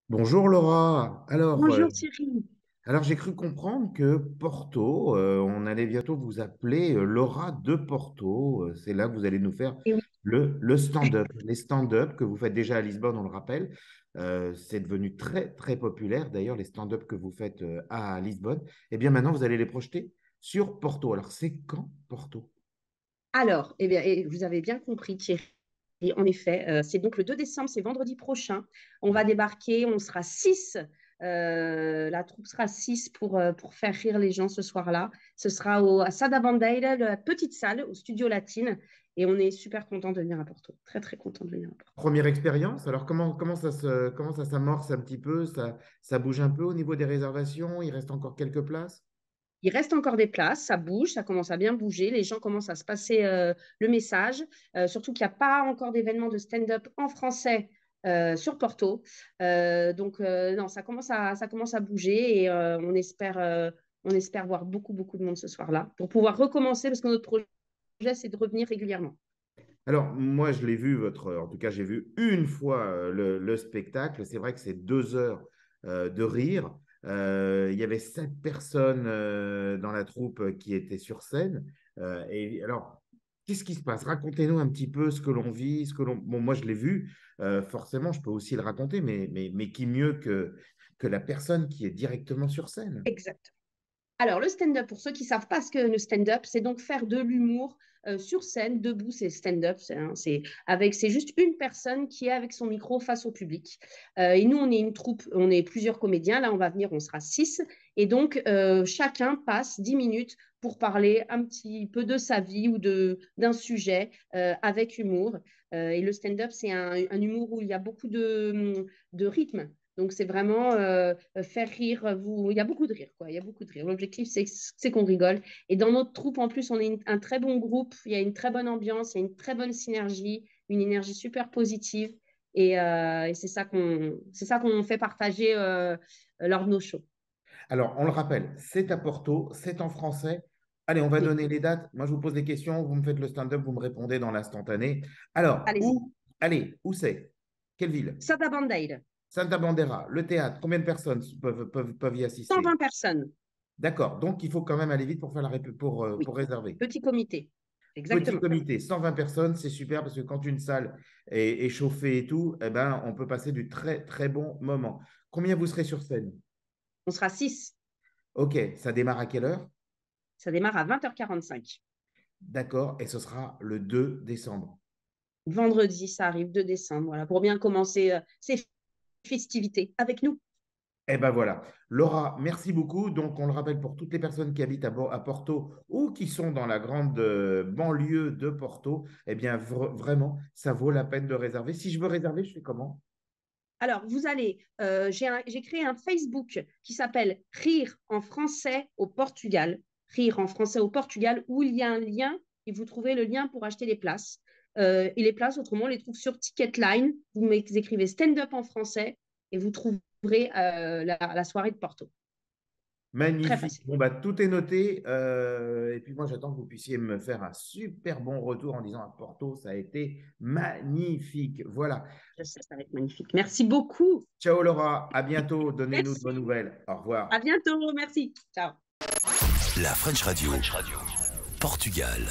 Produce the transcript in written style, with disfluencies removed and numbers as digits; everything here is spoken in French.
Bonjour Laura. Bonjour Thierry. Alors j'ai cru comprendre que Porto, on allait bientôt vous appeler Laura de Porto. C'est là que vous allez nous faire Et oui. le stand-up. Les stand-up que vous faites déjà à Lisbonne, on le rappelle, c'est devenu très très populaire. D'ailleurs, les stand-up que vous faites à Lisbonne, eh bien maintenant vous allez les projeter sur Porto. Alors c'est quand Porto? Alors, eh bien, et vous avez bien compris Thierry. Et en effet, c'est donc le 2 décembre, c'est vendredi prochain. On va débarquer, on sera 6. La troupe sera 6 pour faire rire les gens ce soir-là. Ce sera à Sada Bandeira, la petite salle, au Studio Latine. Et on est super content de venir à Porto. Très, très content de venir à Porto. Première expérience. Alors comment ça s'amorce un petit peu? Ça bouge un peu au niveau des réservations? Il reste encore quelques places? Il reste encore des places, ça bouge, ça commence à bien bouger, les gens commencent à se passer le message, surtout qu'il n'y a pas encore d'événement de stand-up en français sur Porto. Non, ça commence à bouger et on espère voir beaucoup, beaucoup de monde ce soir-là pour pouvoir recommencer parce que notre projet, c'est de revenir régulièrement. Alors, moi, je l'ai vu, en tout cas, j'ai vu une fois le spectacle. C'est vrai que c'est 2 heures de rire. Il y avait 7 personnes dans la troupe qui étaient sur scène. Et alors, qu'est-ce qui se passe? Racontez-nous un petit peu ce que l'on vit, ce que l'on. Bon, moi, je l'ai vu. Forcément, je peux aussi le raconter, mais qui mieux que la personne qui est directement sur scène? Exact. Alors, le stand-up, pour ceux qui ne savent pas ce que le stand-up, c'est donc faire de l'humour sur scène, debout, c'est stand-up. C'est juste une personne qui est avec son micro face au public. Et nous, on est une troupe, on est plusieurs comédiens. Là, on va venir, on sera 6. Et donc, chacun passe 10 minutes pour parler un petit peu de sa vie ou d'un sujet avec humour. Et le stand-up, c'est un humour où il y a beaucoup de rythme. Donc, c'est vraiment faire rire. Il y a beaucoup de rire, quoi. Il y a beaucoup de rire. L'objectif, c'est qu'on rigole. Et dans notre troupe, en plus, on est un très bon groupe. Il y a une très bonne ambiance, il y a une très bonne synergie, une énergie super positive. Et c'est ça qu'on fait partager lors de nos shows. Alors, on le rappelle, c'est à Porto, c'est en français. Allez, on va Oui, donner les dates. Moi, je vous pose des questions, vous me faites le stand-up, vous me répondez dans l'instantané. Alors, allez-y. où c'est? Quelle ville? Sada Bandeira, Santa Bandera, le théâtre, combien de personnes peuvent y assister? 120 personnes. D'accord, donc il faut quand même aller vite pour faire Oui, pour réserver. petit comité. Petit Exactement. comité, 120 personnes, c'est super parce que quand une salle est chauffée et tout, eh ben, on peut passer du très très bon moment. Combien vous serez sur scène? On sera 6. Ok, ça démarre à quelle heure? Ça démarre à 20h45. D'accord, et ce sera le 2 décembre. Vendredi, ça arrive 2 décembre. Voilà, pour bien commencer ces festivités avec nous. Eh ben voilà. Laura, merci beaucoup. Donc, on le rappelle pour toutes les personnes qui habitent à Porto ou qui sont dans la grande banlieue de Porto, eh bien, vraiment, ça vaut la peine de réserver. Si je veux réserver, je fais comment? Alors, j'ai créé un Facebook qui s'appelle Rire en français au Portugal. Rire en français au Portugal, où il y a un lien et vous trouvez le lien pour acheter les places. Et les places, autrement, on les trouve sur Ticketline. Vous écrivez stand-up en français et vous trouverez la soirée de Porto. Très Magnifique. facile. Bon, bah, tout est noté. Et puis, moi, j'attends que vous puissiez me faire un super bon retour en disant à Porto, ça a été magnifique. Voilà. Je sais, ça va être magnifique. Merci beaucoup. Ciao, Laura. À bientôt. Donnez-nous de vos Merci. nouvelles. Au À revoir. bientôt. Merci. Ciao. La French Radio. Portugal.